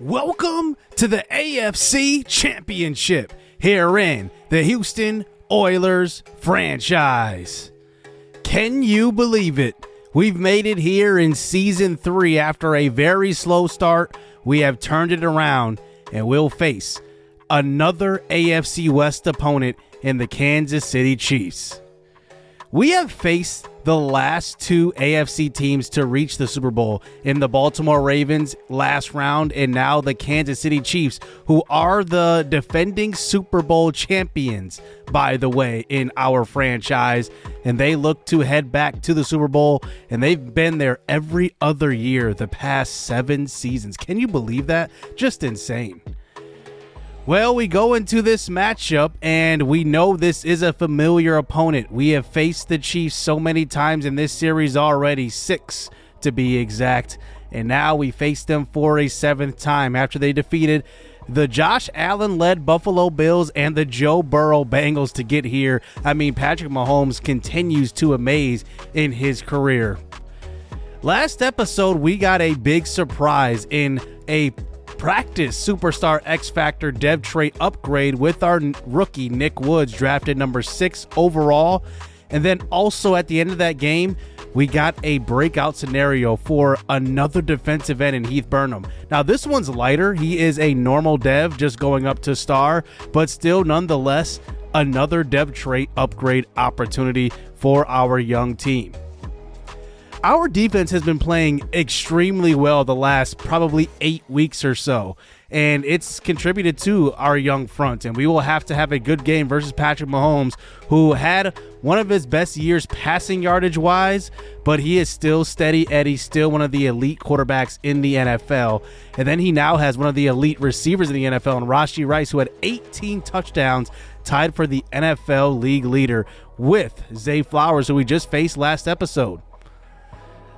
Welcome to the AFC Championship here in the Houston Oilers franchise. Can you believe it? We've made it here in Season 3 after a very slow start. We have turned it around and we'll face another AFC West opponent in the Kansas City Chiefs. We have faced the last two AFC teams to reach the Super Bowl in the Baltimore Ravens last round and now the Kansas City Chiefs, who are the defending Super Bowl champions, by the way, in our franchise. And they look to head back to the Super Bowl, and they've been there every other year the past 7 seasons. Can you believe that? Just insane. Well, we go into this matchup, and we know this is a familiar opponent. We have faced the Chiefs so many times in this series already, 6 to be exact, and now we face them for a 7th time after they defeated the Josh Allen-led Buffalo Bills and the Joe Burrow Bengals to get here. I mean, Patrick Mahomes continues to amaze in his career. Last episode, we got a big surprise in a practice superstar X-Factor dev trait upgrade with our rookie Nick Woods, drafted number 6 overall. And then also at the end of that game, we got a breakout scenario for another defensive end in Heath Burnham. Now this one's lighter. He is a normal dev just going up to star, but still nonetheless another dev trait upgrade opportunity for our young team. Our defense has been playing extremely well the last probably 8 weeks or so, and it's contributed to our young front, and we will have to have a good game versus Patrick Mahomes, who had one of his best years passing yardage wise, but he is still steady Eddie, still one of the elite quarterbacks in the NFL. And then he now has one of the elite receivers in the NFL, and Rashee Rice, who had 18 touchdowns, tied for the NFL league leader with Zay Flowers, who we just faced last episode.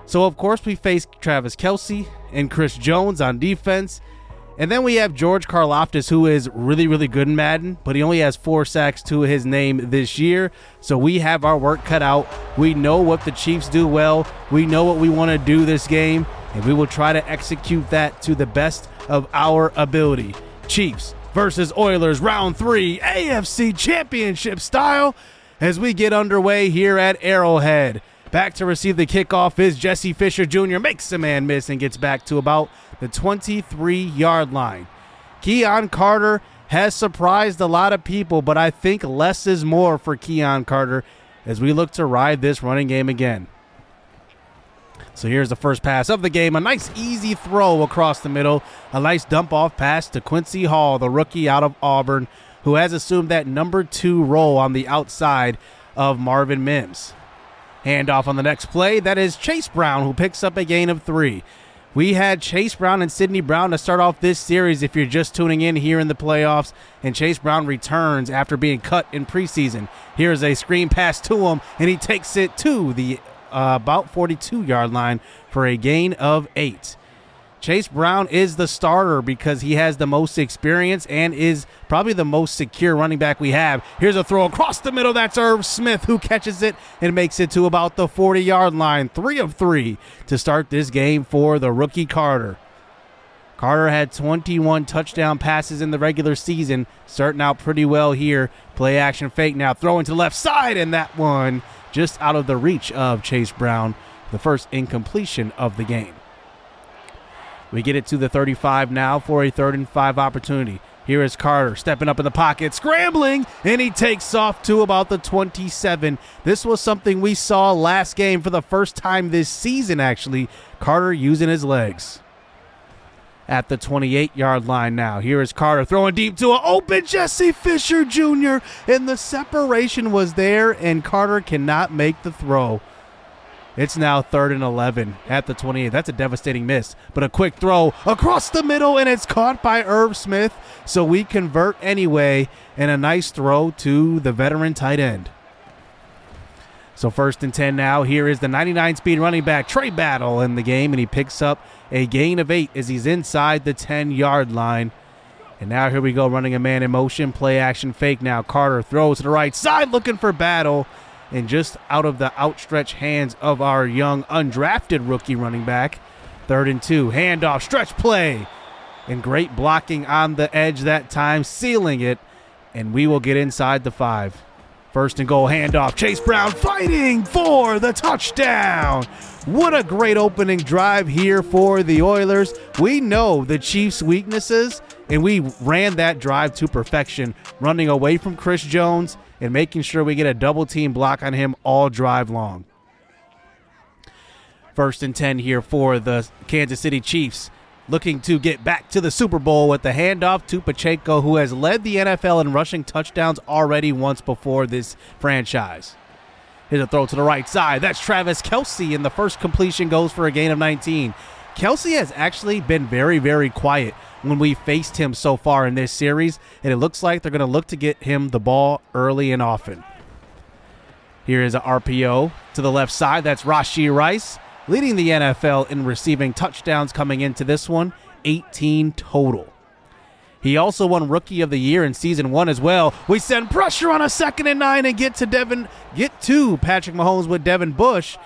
So, of course, we face Travis Kelce and Chris Jones on defense. And then we have George Karlaftis, who is really, really good in Madden, but he only has 4 sacks to his name this year. So we have our work cut out. We know what the Chiefs do well. We know what we want to do this game, and we will try to execute that to the best of our ability. Chiefs versus Oilers, round 3, AFC Championship style, as we get underway here at Arrowhead. Back to receive the kickoff is Jesse Fisher Jr. Makes a man miss and gets back to about the 23-yard line. Keon Carter has surprised a lot of people, but I think less is more for Keon Carter as we look to ride this running game again. So here's the first pass of the game. A nice easy throw across the middle. A nice dump-off pass to Quincy Hall, the rookie out of Auburn, who has assumed that number 2 role on the outside of Marvin Mims. Handoff on the next play. That is Chase Brown, who picks up a gain of 3. We had Chase Brown and Sidney Brown to start off this series if you're just tuning in here in the playoffs, and Chase Brown returns after being cut in preseason. Here's a screen pass to him, and he takes it to the about 42-yard line for a gain of 8. Chase Brown is the starter because he has the most experience and is probably the most secure running back we have. Here's a throw across the middle. That's Irv Smith, who catches it and makes it to about the 40-yard line. 3 of 3 to start this game for the rookie Carter. Carter had 21 touchdown passes in the regular season, starting out pretty well here. Play action fake now, throwing to the left side, and that one just out of the reach of Chase Brown, the first incompletion of the game. We get it to the 35 now for a 3rd and 5 opportunity. Here is Carter stepping up in the pocket, scrambling, and he takes off to about the 27. This was something we saw last game for the first time this season, actually. Carter using his legs. At the 28-yard line now. Here is Carter throwing deep to an open Jesse Fisher Jr., and the separation was there, and Carter cannot make the throw. It's now 3rd and 11 at the 28. That's a devastating miss, but a quick throw across the middle, and it's caught by Irv Smith, so we convert anyway, and a nice throw to the veteran tight end. So 1st and 10 now. Here is the 99-speed running back, Trey Battle, in the game, and he picks up a gain of 8 as he's inside the 10-yard line. And now here we go, running a man in motion, play action fake now. Carter throws to the right side, looking for Battle. And just out of the outstretched hands of our young undrafted rookie running back. 3rd and 2, handoff, stretch play. and great blocking on the edge that time, sealing it, and we will get inside the 5. First and goal handoff. Chase Brown fighting for the touchdown. What a great opening drive here for the Oilers. We know the Chiefs' weaknesses, and we ran that drive to perfection, running away from Chris Jones and making sure we get a double-team block on him all drive long. First and 10 here for the Kansas City Chiefs, looking to get back to the Super Bowl with the handoff to Pacheco, who has led the NFL in rushing touchdowns already once before this franchise. Here's a throw to the right side. That's Travis Kelce, and the first completion goes for a gain of 19. Kelce has actually been very, very quiet when we faced him so far in this series, and it looks like they're going to look to get him the ball early and often. Here is an RPO to the left side. That's Rashee Rice, leading the NFL in receiving touchdowns coming into this one, 18 total. He also won Rookie of the Year in Season 1 as well. We send pressure on a 2nd and 9 and get to Patrick Mahomes with Devin Bush,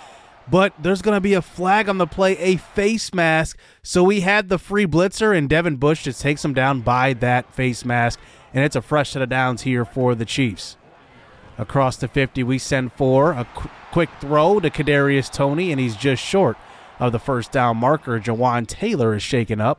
but there's going to be a flag on the play, a face mask. So we had the free blitzer, and Devin Bush just takes him down by that face mask, and it's a fresh set of downs here for the Chiefs. Across the 50, we send for a quick throw to Kadarius Toney, and he's just short of the first down marker. Jawan Taylor is shaken up.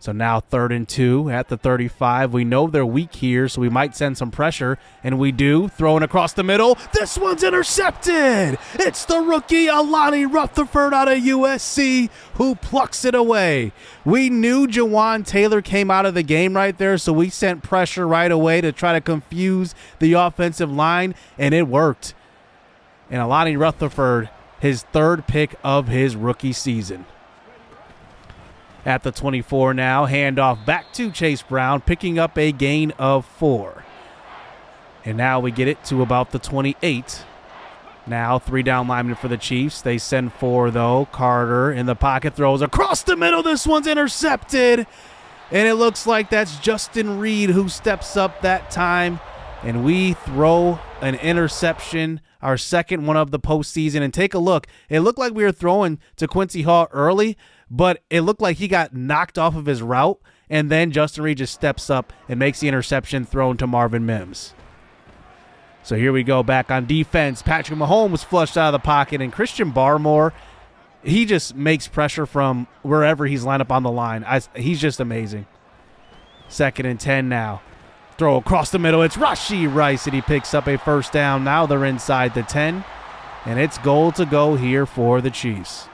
So now 3rd and 2 at the 35. We know they're weak here, so we might send some pressure, and we do. Throwing across the middle. This one's intercepted. It's the rookie Alani Rutherford out of USC who plucks it away. We knew Jawan Taylor came out of the game right there, so we sent pressure right away to try to confuse the offensive line, and it worked. And Alani Rutherford, his 3rd pick of his rookie season. At the 24 now, handoff back to Chase Brown, picking up a gain of 4. And now we get it to about the 28. Now 3 down linemen for the Chiefs. They send 4, though. Carter in the pocket, throws across the middle. This one's intercepted. And it looks like that's Justin Reed who steps up that time. And we throw an interception, our 2nd one of the postseason. And take a look. It looked like we were throwing to Quincy Hall early, but it looked like he got knocked off of his route, and then Justin Reed just steps up and makes the interception thrown to Marvin Mims. So here we go back on defense. Patrick Mahomes flushed out of the pocket, and Christian Barmore, he just makes pressure from wherever he's lined up on the line. He's just amazing. 2nd and 10 now. Throw across the middle. It's Rashee Rice, and he picks up a first down. Now they're inside the 10, and it's goal to go here for the Chiefs.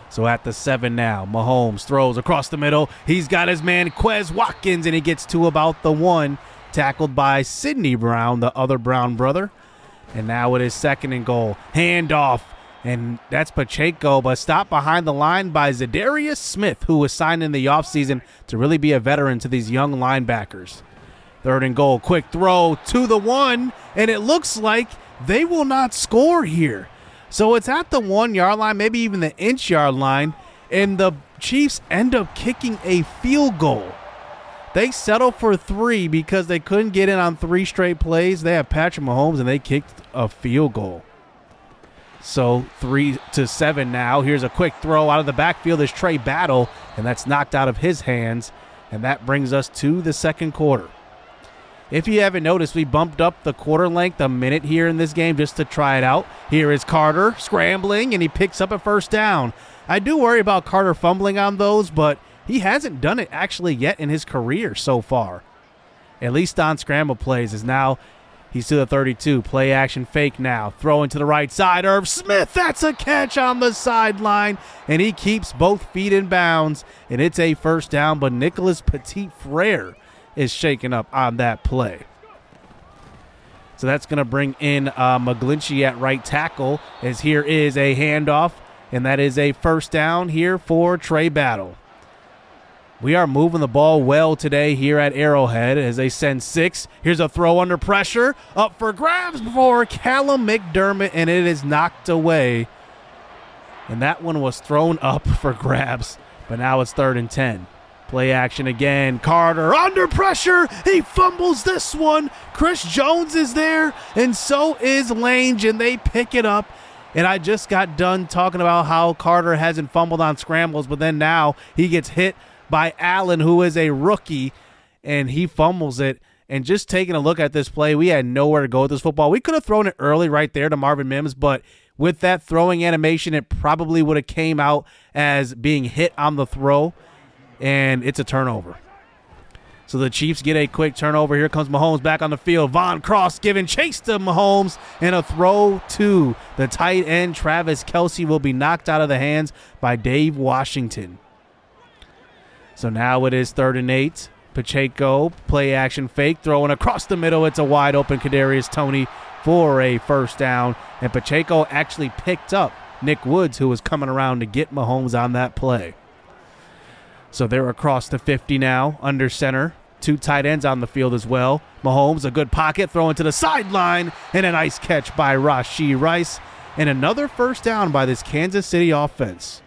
So at the 7 now, Mahomes throws across the middle. He's got his man Quez Watkins, and he gets to about the 1, tackled by Sidney Brown, the other Brown brother. And now it is 2nd and goal. Handoff, and that's Pacheco, but stopped behind the line by Zadarius Smith, who was signed in the offseason to really be a veteran to these young linebackers. 3rd and goal, quick throw to the 1, and it looks like they will not score here. So it's at the 1-yard line, maybe even the inch-yard line, and the Chiefs end up kicking a field goal. They settle for 3 because they couldn't get in on 3 straight plays. They have Patrick Mahomes, and they kicked a field goal. So 3-7 now. Here's a quick throw out of the backfield. Is Trey Battle, and that's knocked out of his hands, and that brings us to the 2nd quarter. If you haven't noticed, we bumped up the quarter length a minute here in this game just to try it out. Here is Carter scrambling, and he picks up a first down. I do worry about Carter fumbling on those, but he hasn't done it actually yet in his career so far. At least on scramble plays, as now he's to the 32. Play action fake now. Throwing to the right side. Irv Smith, that's a catch on the sideline, and he keeps both feet in bounds, and it's a first down, but Nicholas Petit-Frere is shaken up on that play. So that's going to bring in McGlinchey at right tackle, as here is a handoff, and that is a first down here for Trey Battle. We are moving the ball well today here at Arrowhead as they send 6. Here's a throw under pressure, up for grabs for Callum McDermott, and it is knocked away. And that one was thrown up for grabs, but now it's 3rd and 10. Play action again. Carter under pressure. He fumbles this one. Chris Jones is there, and so is Lange, and they pick it up. And I just got done talking about how Carter hasn't fumbled on scrambles, but then now he gets hit by Allen, who is a rookie, and he fumbles it. And just taking a look at this play, we had nowhere to go with this football. We could have thrown it early right there to Marvin Mims, but with that throwing animation, it probably would have came out as being hit on the throw, and it's a turnover. So the Chiefs get a quick turnover. Here comes Mahomes back on the field. Von Cross giving chase to Mahomes, and a throw to the tight end. Travis Kelce will be knocked out of the hands by Dave Washington. So now it is 3rd and 8. Pacheco, play action fake, throwing across the middle. It's a wide open Kadarius Toney for a first down. And Pacheco actually picked up Nick Woods, who was coming around to get Mahomes on that play. So they're across the 50 now, under center. 2 tight ends on the field as well. Mahomes, a good pocket, throwing to the sideline, and a nice catch by Rashee Rice. And another first down by this Kansas City offense.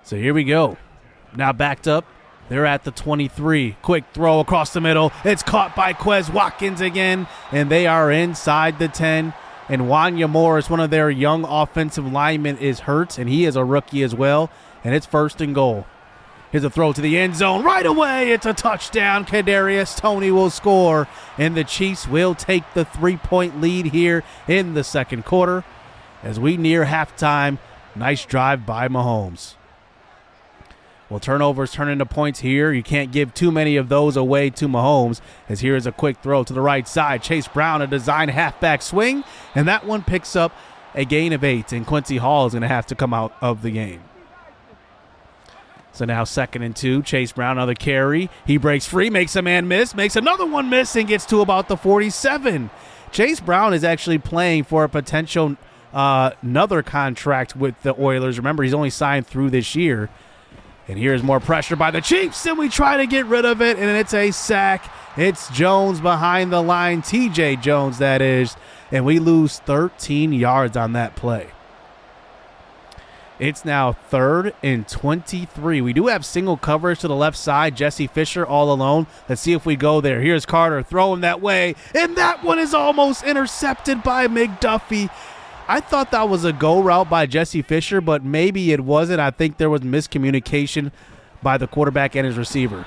So here we go. Now backed up. They're at the 23. Quick throw across the middle. It's caught by Quez Watkins again, and they are inside the 10. And Wanya Morris, one of their young offensive linemen, is hurt, and he is a rookie as well. And it's 1st and goal. Here's a throw to the end zone. Right away, it's a touchdown. Kadarius Toney will score, and the Chiefs will take the 3-point lead here in the second quarter. As we near halftime, nice drive by Mahomes. Well, turnovers turn into points here. You can't give too many of those away to Mahomes, as here is a quick throw to the right side. Chase Brown, a design halfback swing, and that one picks up a gain of 8, and Quincy Hall is going to have to come out of the game. So now 2nd and 2. Chase Brown, another carry. He breaks free, makes a man miss, makes another one miss, and gets to about the 47. Chase Brown is actually playing for a potential another contract with the Oilers. Remember, he's only signed through this year. And here's more pressure by the Chiefs, and we try to get rid of it, and it's a sack. It's Jones behind the line, TJ Jones, that is, and we lose 13 yards on that play. It's now 3rd and 23. We do have single coverage to the left side. Jesse Fisher all alone. Let's see if we go there. Here's Carter throwing that way, and that one is almost intercepted by McDuffie. I thought that was a go route by Jesse Fisher, but maybe it wasn't. I think there was miscommunication by the quarterback and his receiver.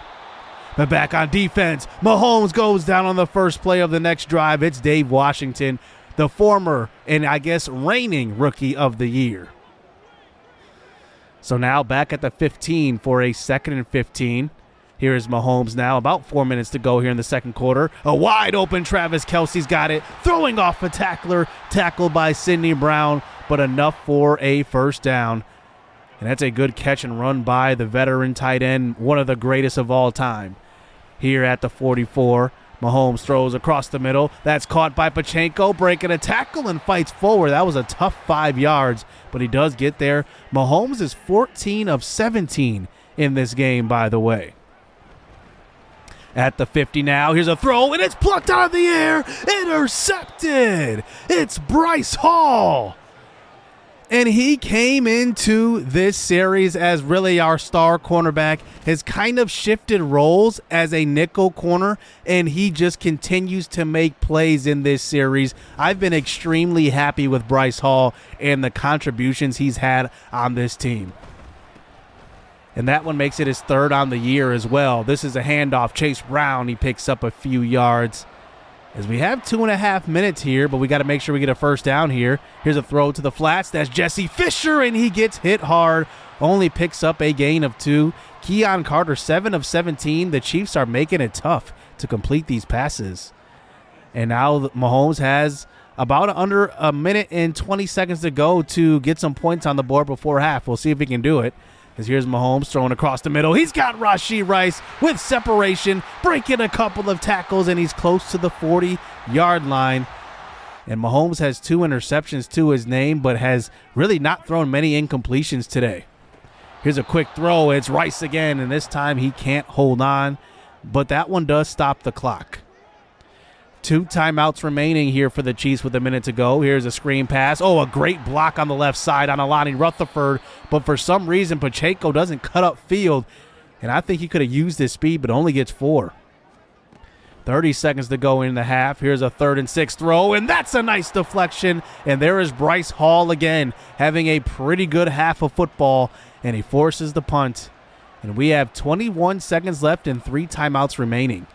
But back on defense, Mahomes goes down on the first play of the next drive. It's Dave Washington, the former and I guess reigning rookie of the year. So now back at the 15 for a 2nd and 15. Here is Mahomes now. About 4 minutes to go here in the second quarter. A wide open Travis Kelce's got it. Throwing off a tackler. Tackled by Sidney Brown, but enough for a first down. And that's a good catch and run by the veteran tight end, one of the greatest of all time. Here at the 44, Mahomes throws across the middle. That's caught by Pacheco, breaking a tackle and fights forward. That was a tough 5 yards, but he does get there. Mahomes is 14 of 17 in this game, by the way. At the 50 now, here's a throw, and it's plucked out of the air. Intercepted. It's Bryce Hall. And he came into this series as really our star cornerback, has kind of shifted roles as a nickel corner, and he just continues to make plays in this series. I've been extremely happy with Bryce Hall and the contributions he's had on this team. And that one makes it his 3rd on the year as well. This is a handoff. Chase Brown, he picks up a few yards. As we have 2.5 minutes here, but we got to make sure we get a first down here. Here's a throw to the flats. That's Jesse Fisher, and he gets hit hard. Only picks up a gain of 2. Keon Carter, 7 of 17. The Chiefs are making it tough to complete these passes. And now Mahomes has about under a minute and 20 seconds to go to get some points on the board before half. We'll see if he can do it. As here's Mahomes throwing across the middle. He's got Rashee Rice with separation, breaking a couple of tackles, and he's close to the 40-yard line. And Mahomes has 2 interceptions to his name, but has really not thrown many incompletions today. Here's a quick throw. It's Rice again, and this time he can't hold on. But that one does stop the clock. 2 timeouts remaining here for the Chiefs with a minute to go. Here's a screen pass. Oh, a great block on the left side on Alani Rutherford. But for some reason, Pacheco doesn't cut up field. And I think he could have used his speed, but only gets 4. 30 seconds to go in the half. Here's a 3rd and 6 throw, and that's a nice deflection. And there is Bryce Hall again, having a pretty good half of football, and he forces the punt. And we have 21 seconds left and 3 timeouts remaining.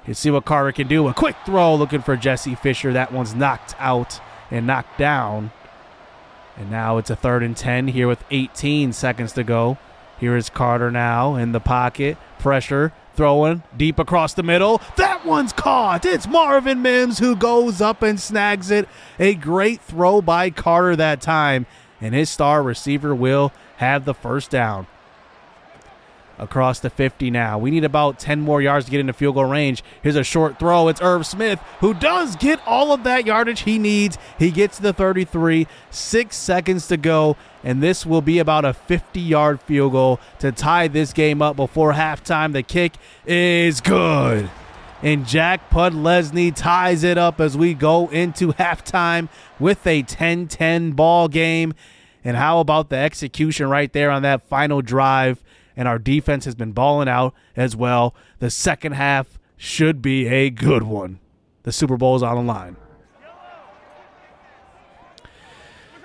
You see what Carter can do. A quick throw looking for Jesse Fisher. That one's knocked out and knocked down. And now it's a 3rd and 10 here with 18 seconds to go. Here is Carter now in the pocket. Pressure. Throwing deep across the middle. That one's caught. It's Marvin Mims who goes up and snags it. A great throw by Carter that time. And his star receiver will have the first down. Across the 50 now. We need about 10 more yards to get into field goal range. Here's a short throw. It's Irv Smith who does get all of that yardage he needs. He gets to the 33. 6 seconds to go. And this will be about a 50-yard field goal to tie this game up before halftime. The kick is good. And Jack Podlesny ties it up as we go into halftime with a 10-10 ball game. And how about the execution right there on that final drive? And our defense has been balling out as well. The second half should be a good one. The Super Bowl is on the line.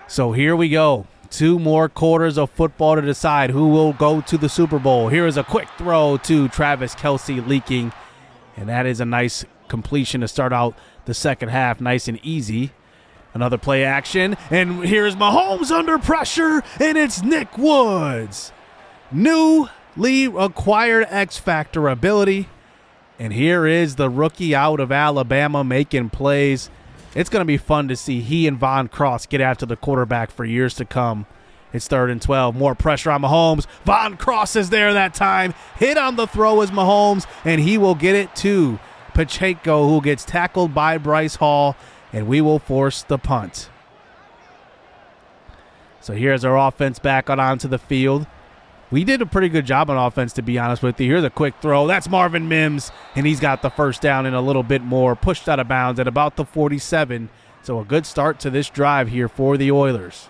So here we go. 2 more quarters of football to decide who will go to the Super Bowl. Here is a quick throw to Travis Kelce leaking. And that is a nice completion to start out the second half. Nice and easy. Another play action. And here's Mahomes under pressure. And it's Nick Woods. Newly acquired X-Factor ability. And here is the rookie out of Alabama making plays. It's going to be fun to see he and Von Cross get after the quarterback for years to come. It's 3rd and 12. More pressure on Mahomes. Von Cross is there that time. Hit on the throw is Mahomes, and he will get it to Pacheco, who gets tackled by Bryce Hall, and we will force the punt. So here's our offense back onto the field. We did a pretty good job on offense, to be honest with you. Here's a quick throw. That's Marvin Mims, and he's got the first down and a little bit more. Pushed out of bounds at about the 47. So a good start to this drive here for the Oilers.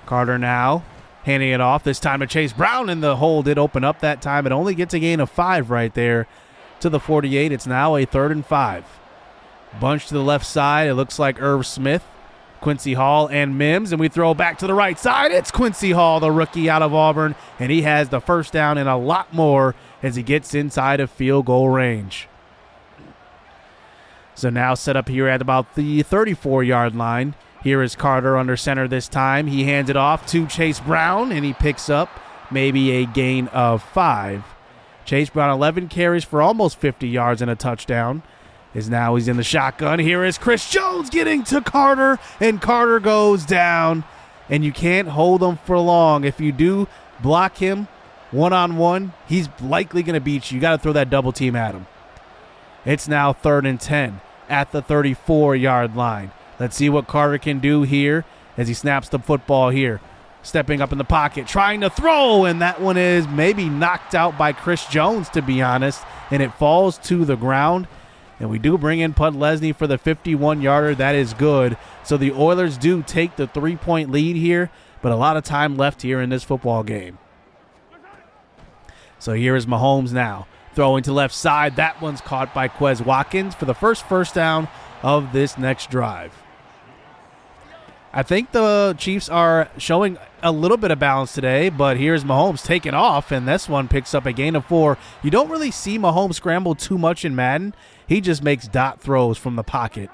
Carter now handing it off. This time to Chase Brown, and the hole did open up that time. It only gets a gain of 5 right there to the 48. It's now a 3rd and 5. Bunch to the left side. It looks like Irv Smith, Quincy Hall, and Mims, and we throw back to the right side. It's Quincy Hall, the rookie out of Auburn, and he has the first down and a lot more as he gets inside of field goal range. So now set up here at about the 34-yard line. Here is Carter under center this time. He hands it off to Chase Brown, and he picks up maybe a gain of 5. Chase Brown, 11 carries for almost 50 yards and a touchdown. He's in the shotgun. Here is Chris Jones getting to Carter, and Carter goes down. And you can't hold him for long. If you do block him one-on-one, he's likely going to beat you. You got to throw that double team at him. It's now 3rd and 10 at the 34-yard line. Let's see what Carter can do here as he snaps the football here. Stepping up in the pocket, trying to throw, and that one is maybe knocked out by Chris Jones, to be honest, and it falls to the ground. And we do bring in Podlesny for the 51-yarder. That is good. So the Oilers do take the 3-point lead here, but a lot of time left here in this football game. So here is Mahomes now. Throwing to left side. That one's caught by Quez Watkins for the first down of this next drive. I think the Chiefs are showing a little bit of balance today, but here's Mahomes taking off, and this one picks up a gain of 4. You don't really see Mahomes scramble too much in Madden. He just makes dot throws from the pocket.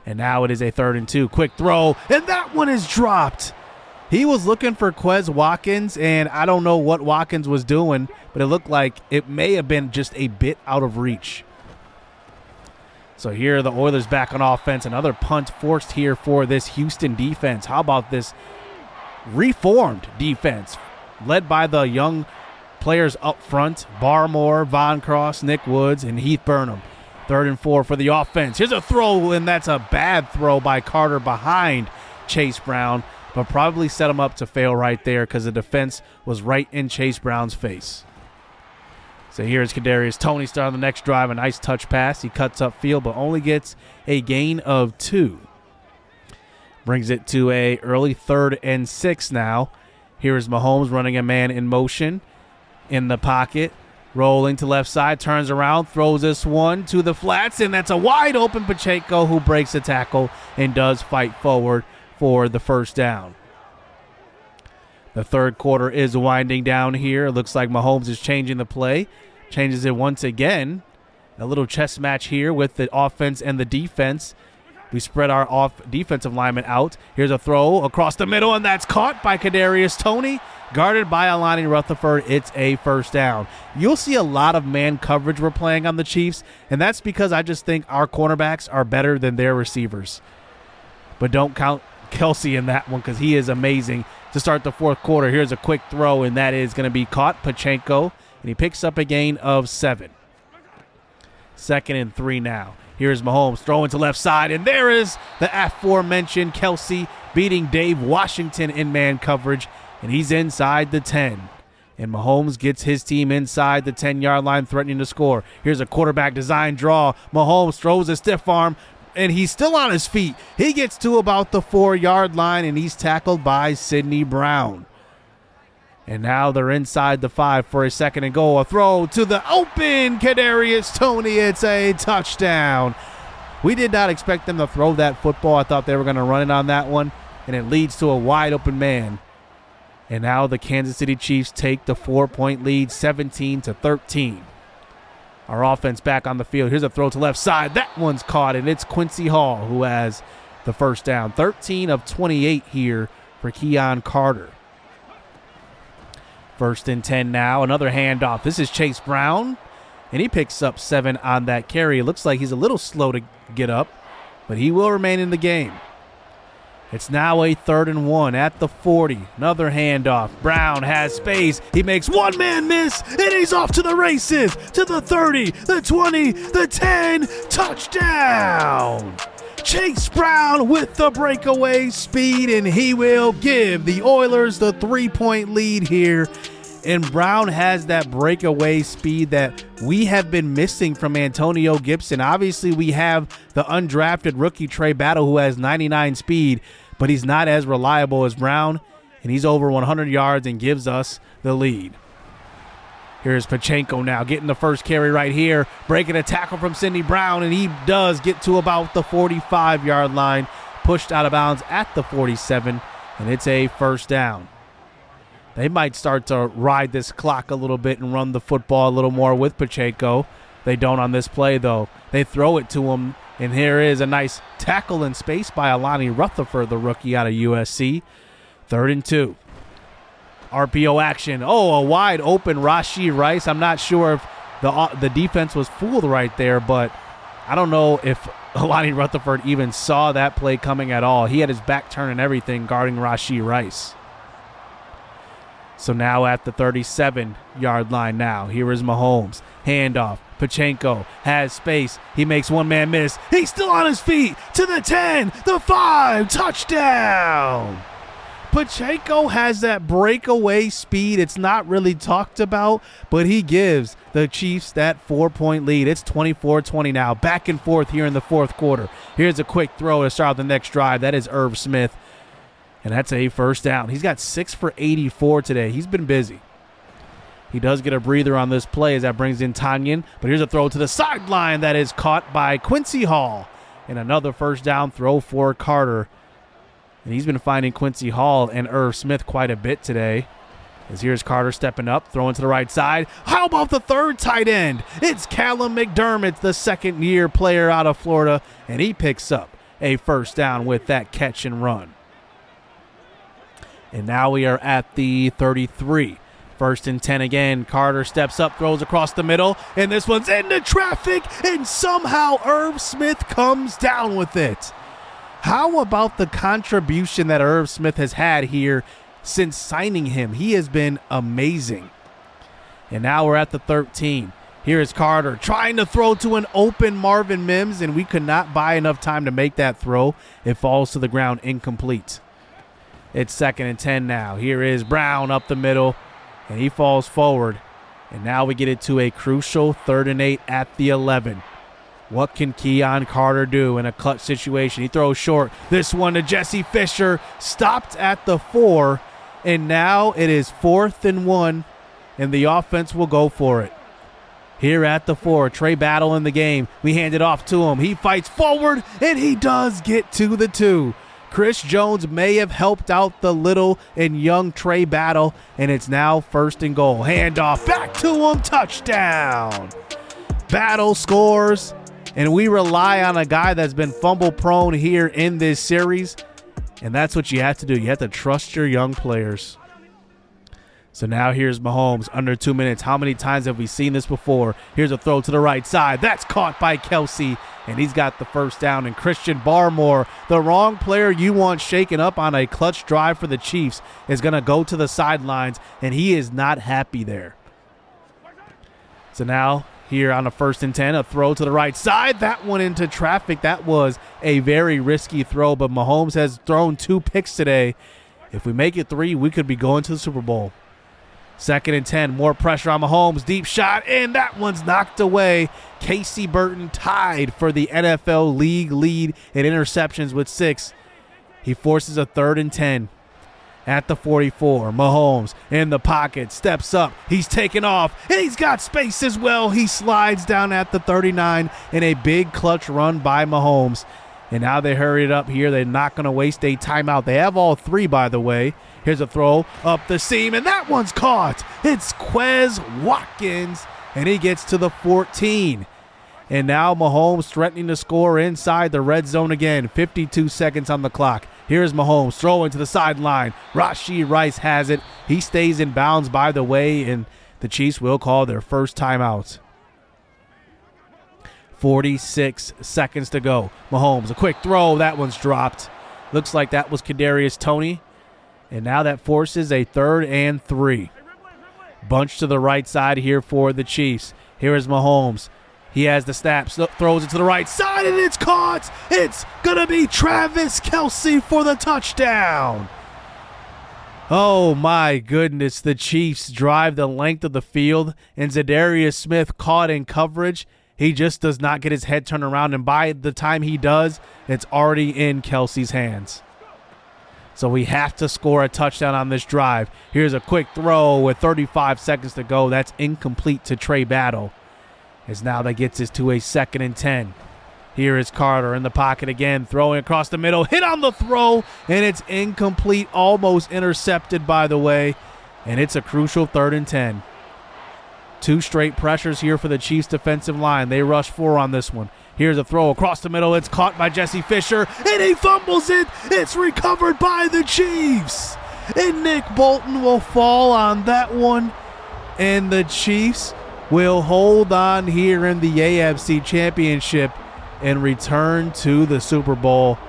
And now it is a 3rd and 2. Quick throw, and that one is dropped. He was looking for Quez Watkins, and I don't know what Watkins was doing, but it looked like it may have been just a bit out of reach. So here are the Oilers back on offense. Another punt forced here for this Houston defense. How about this reformed defense led by the young players up front? Barmore, Von Cross, Nick Woods, and Heath Burnham. 3rd and 4 for the offense. Here's a throw, and that's a bad throw by Carter behind Chase Brown, but probably set him up to fail right there because the defense was right in Chase Brown's face. So here's Kadarius Toney starting the next drive. A nice touch pass. He cuts upfield, but only gets a gain of 2. Brings it to a early 3rd and 6 now. Here is Mahomes running a man in motion in the pocket. Rolling to left side, turns around, throws this one to the flats, and that's a wide open Pacheco who breaks the tackle and does fight forward for the first down. The third quarter is winding down here. It looks like Mahomes is changing the play. Changes it once again. A little chess match here with the offense and the defense. We spread our defensive linemen out. Here's a throw across the middle, and that's caught by Kadarius Toney. Guarded by Alani Rutherford. It's a first down. You'll see a lot of man coverage we're playing on the Chiefs, and that's because I just think our cornerbacks are better than their receivers. But don't count Kelsey in that one because he is amazing to start the fourth quarter. Here's a quick throw, and that is going to be caught. Pacheco, and he picks up a gain of 7. 2nd and 3 now. Here's Mahomes throwing to left side, and there is the aforementioned Kelsey beating Dave Washington in man coverage, and he's inside the 10. And Mahomes gets his team inside the 10-yard line, threatening to score. Here's a quarterback design draw. Mahomes throws a stiff arm, and he's still on his feet. He gets to about the 4-yard line, and he's tackled by Sidney Brown. And now they're inside the 5 for a 2nd and goal. A throw to the open Kadarius Toney. It's a touchdown. We did not expect them to throw that football. I thought they were going to run it on that one, and it leads to a wide open man. And now the Kansas City Chiefs take the 4-point lead, 17-13. Our offense back on the field. Here's a throw to left side. That one's caught, and it's Quincy Hall who has the first down. 13 of 28 here for Keon Carter. 1st and 10 now. Another handoff. This is Chase Brown, and he picks up 7 on that carry. It looks like he's a little slow to get up, but he will remain in the game. It's now a 3rd and 1 at the 40. Another handoff. Brown has space. He makes one man miss, and he's off to the races. To the 30, the 20, the 10. Touchdown! Chase Brown with the breakaway speed, and he will give the Oilers the 3-point lead here. And Brown has that breakaway speed that we have been missing from Antonio Gibson. Obviously, we have the undrafted rookie Trey Battle who has 99 speed, but he's not as reliable as Brown, and he's over 100 yards and gives us the lead. Here's Pacheco now getting the first carry right here, breaking a tackle from Sidney Brown, and he does get to about the 45-yard line, pushed out of bounds at the 47, and it's a first down. They might start to ride this clock a little bit and run the football a little more with Pacheco. They don't on this play, though. They throw it to him, and here is a nice tackle in space by Alani Rutherford, the rookie out of USC. 3rd and 2. RPO action. Oh, a wide open Rashee Rice. I'm not sure if the defense was fooled right there, but I don't know if Alani Rutherford even saw that play coming at all. He had his back turned and everything guarding Rashee Rice. So now at the 37-yard line now. Here is Mahomes. Handoff. Pacheco has space. He makes one man miss. He's still on his feet. To the 10, the 5. Touchdown! Pacheco has that breakaway speed. It's not really talked about, but he gives the Chiefs that 4-point lead. It's 24-20 now. Back and forth here in the fourth quarter. Here's a quick throw to start the next drive. That is Irv Smith, and that's a first down. He's got 6 for 84 today. He's been busy. He does get a breather on this play as that brings in Tanyan, but here's a throw to the sideline that is caught by Quincy Hall, and another first down throw for Carter. And he's been finding Quincy Hall and Irv Smith quite a bit today. As here's Carter stepping up, throwing to the right side. How about the third tight end? It's Callum McDermott, the second-year player out of Florida, and he picks up a first down with that catch and run. And now we are at the 33. 1st and 10 again. Carter steps up, throws across the middle, and this one's into traffic, and somehow Irv Smith comes down with it. How about the contribution that Irv Smith has had here since signing him? He has been amazing. And now we're at the 13. Here is Carter trying to throw to an open Marvin Mims, and we could not buy enough time to make that throw. It falls to the ground incomplete. It's 2nd and 10 now. Here is Brown up the middle, and he falls forward. And now we get it to a crucial 3rd and 8 at the 11. What can Keon Carter do in a clutch situation? He throws short. This one to Jesse Fisher, stopped at the 4, and now it is 4th and 1, and the offense will go for it. here at the 4. Trey Battle in the game. We hand it off to him. He fights forward, and he does get to the 2. Chris Jones may have helped out the little and young Trey Battle, and it's now 1st and goal. Handoff back to him. Touchdown. Battle scores, and we rely on a guy that's been fumble prone here in this series, and that's what you have to do. You have to trust your young players. So now here's Mahomes, under 2 minutes. How many times have we seen this before? Here's a throw to the right side. That's caught by Kelsey, and he's got the 1st down. And Christian Barmore, the wrong player you want shaken up on a clutch drive for the Chiefs, is going to go to the sidelines, and he is not happy there. So now here on a 1st and 10, a throw to the right side. That one into traffic. That was a very risky throw, but Mahomes has thrown 2 picks today. If we make it 3, we could be going to the Super Bowl. 2nd and 10, more pressure on Mahomes. Deep shot, and that one's knocked away. Casey Burton tied for the NFL league lead in interceptions with 6. He forces a 3rd and 10 at the 44. Mahomes in the pocket, steps up. He's taken off, and he's got space as well. He slides down at the 39 in a big clutch run by Mahomes. And now they hurry it up here. They're not going to waste a timeout. They have all 3, by the way. Here's a throw up the seam, and that one's caught. It's Quez Watkins, and he gets to the 14. And now Mahomes threatening to score inside the red zone again. 52 seconds on the clock. Here's Mahomes throwing to the sideline. Rashee Rice has it. He stays in bounds, by the way, and the Chiefs will call their first timeout. 46 seconds to go. Mahomes, a quick throw. That one's dropped. Looks like that was Kadarius Toney. And now that forces a 3rd and 3. Bunch to the right side here for the Chiefs. Here is Mahomes. He has the snap, throws it to the right side, and it's caught. It's going to be Travis Kelce for the touchdown. Oh, my goodness. The Chiefs drive the length of the field, and Zadarius Smith caught in coverage. He just does not get his head turned around, and by the time he does, it's already in Kelce's hands. So we have to score a touchdown on this drive. Here's a quick throw with 35 seconds to go. That's incomplete to Trey Battle. As now that gets us to a 2nd and 10. Here is Carter in the pocket again, throwing across the middle. Hit on the throw, and it's incomplete, almost intercepted, by the way. And it's a crucial 3rd and 10. 2 straight pressures here for the Chiefs defensive line. They rush 4 on this one. Here's a throw across the middle. It's caught by Jesse Fisher, and he fumbles it. It's recovered by the Chiefs. And Nick Bolton will fall on that one. And the Chiefs will hold on here in the AFC Championship and return to the Super Bowl.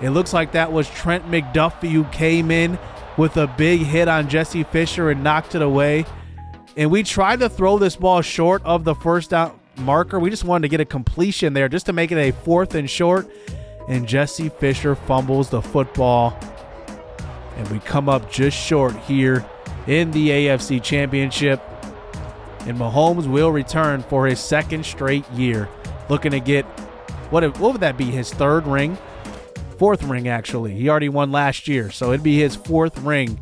It looks like that was Trent McDuffie who came in with a big hit on Jesse Fisher and knocked it away. And we tried to throw this ball short of the 1st down marker. We just wanted to get a completion there just to make it a 4th and short. And Jesse Fisher fumbles the football. And we come up just short here in the AFC Championship. And Mahomes will return for his 2nd straight year. Looking to get, what would that be, his 3rd ring? 4th ring, actually. He already won last year, so it'd be his 4th ring.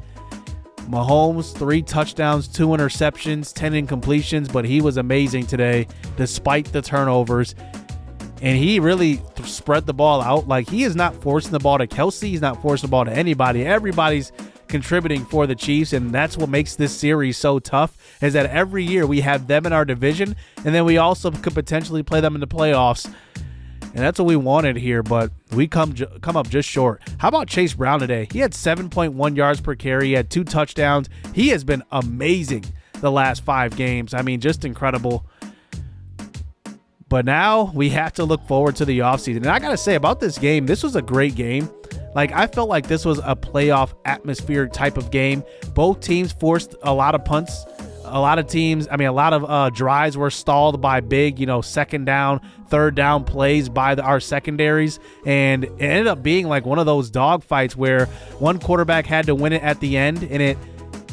Mahomes, 3 touchdowns, 2 interceptions, 10 incompletions, but he was amazing today despite the turnovers. And he really spread the ball out. Like, he is not forcing the ball to Kelsey. He's not forcing the ball to anybody. Everybody's contributing for the Chiefs, and that's what makes this series so tough, is that every year we have them in our division, and then we also could potentially play them in the playoffs. And that's what we wanted here, but we come up just short. How about Chase Brown today? He had 7.1 yards per carry. He had 2 touchdowns. He has been amazing the last 5 games. I mean, just incredible. But now we have to look forward to the offseason. And I got to say about this game, this was a great game. Like, I felt like this was a playoff atmosphere type of game. Both teams forced a lot of punts. A lot of drives were stalled by big, 2nd down, 3rd down plays by our secondaries. And it ended up being like one of those dogfights where one quarterback had to win it at the end. And it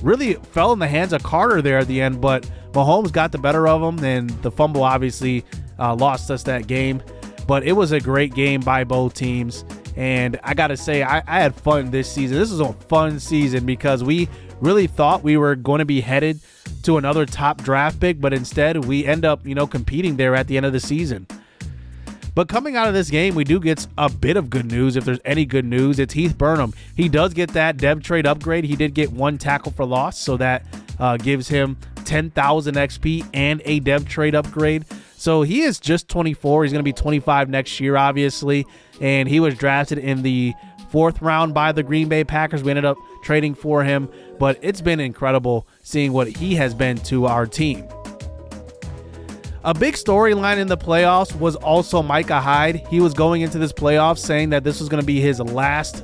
really fell in the hands of Carter there at the end. But Mahomes got the better of him. And the fumble obviously lost us that game. But it was a great game by both teams. And I got to say, I had fun this season. This was a fun season because we really thought we were going to be headed to another top draft pick, but instead we end up, competing there at the end of the season. But coming out of this game, we do get a bit of good news. If there's any good news, it's Heath Burnham. He does get that dev trade upgrade. He did get 1 tackle for loss, so that gives him 10,000 XP and a dev trade upgrade. So he is just 24. He's going to be 25 next year, obviously. And he was drafted in the 4th round by the Green Bay Packers. We ended up trading for him, but it's been incredible seeing what he has been to our team. A big storyline in the playoffs was also Micah Hyde. He was going into this playoff saying that this was going to be his last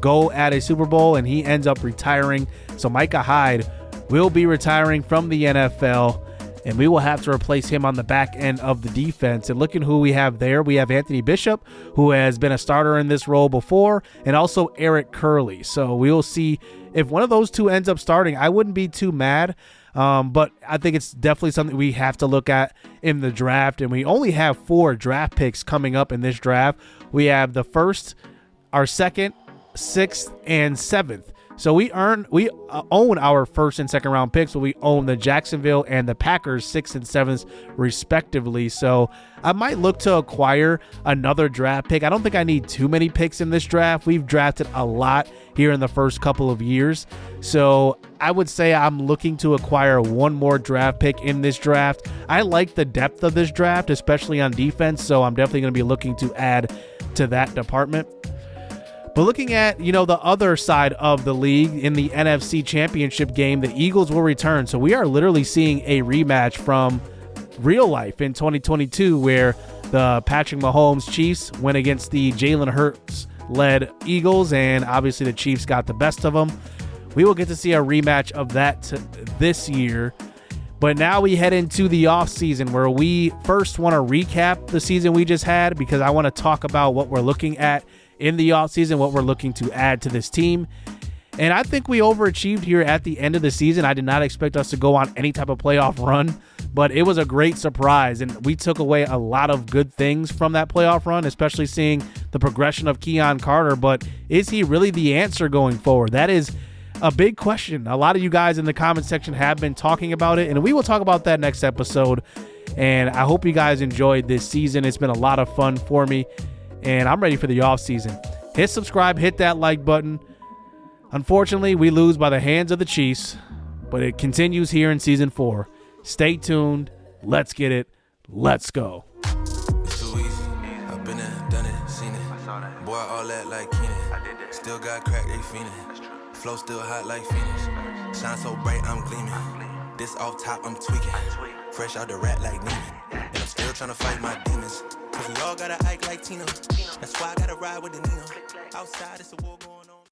go at a Super Bowl, and he ends up retiring. So Micah Hyde will be retiring from the NFL, and we will have to replace him on the back end of the defense. And looking who we have there, we have Anthony Bishop, who has been a starter in this role before, and also Eric Curley. So we will see if one of those two ends up starting. I wouldn't be too mad. But I think it's definitely something we have to look at in the draft. And we only have 4 draft picks coming up in this draft. We have the 1st, our 2nd, 6th, and 7th. So we own our 1st and 2nd round picks, but we own the Jacksonville and the Packers 6th and 7th respectively. So I might look to acquire another draft pick. I don't think I need too many picks in this draft. We've drafted a lot here in the first couple of years. So I would say I'm looking to acquire 1 more draft pick in this draft. I like the depth of this draft, especially on defense. So I'm definitely going to be looking to add to that department. But looking at, the other side of the league in the NFC Championship game, the Eagles will return. So we are literally seeing a rematch from real life in 2022, where the Patrick Mahomes Chiefs went against the Jalen Hurts-led Eagles, and obviously the Chiefs got the best of them. We will get to see a rematch of that this year. But now we head into the offseason, where we first want to recap the season we just had, because I want to talk about what we're looking at in the offseason, what we're looking to add to this team. And I think we overachieved here at the end of the season. I did not expect us to go on any type of playoff run, but it was a great surprise. And we took away a lot of good things from that playoff run, especially seeing the progression of Keon Carter. But is he really the answer going forward? That is a big question. A lot of you guys in the comment section have been talking about it, and we will talk about that next episode. And I hope you guys enjoyed this season. It's been a lot of fun for me, and I'm ready for the offseason. Hit subscribe, hit that like button. Unfortunately, we lose by the hands of the Chiefs, but it continues here in Season 4. Stay tuned. Let's get it. Let's go. It's too easy. I've been there, done it, seen it. Boy, all that like Keenan. Still got crack, they fiendin'. Flow still hot like Phoenix. Shine so bright, I'm gleaming. This off top, I'm tweaking. Fresh out the rat like Neiman. And I'm still trying to fight my demons. Cause we all gotta act like Tina. That's why I gotta ride with the Nina. Outside, it's a war.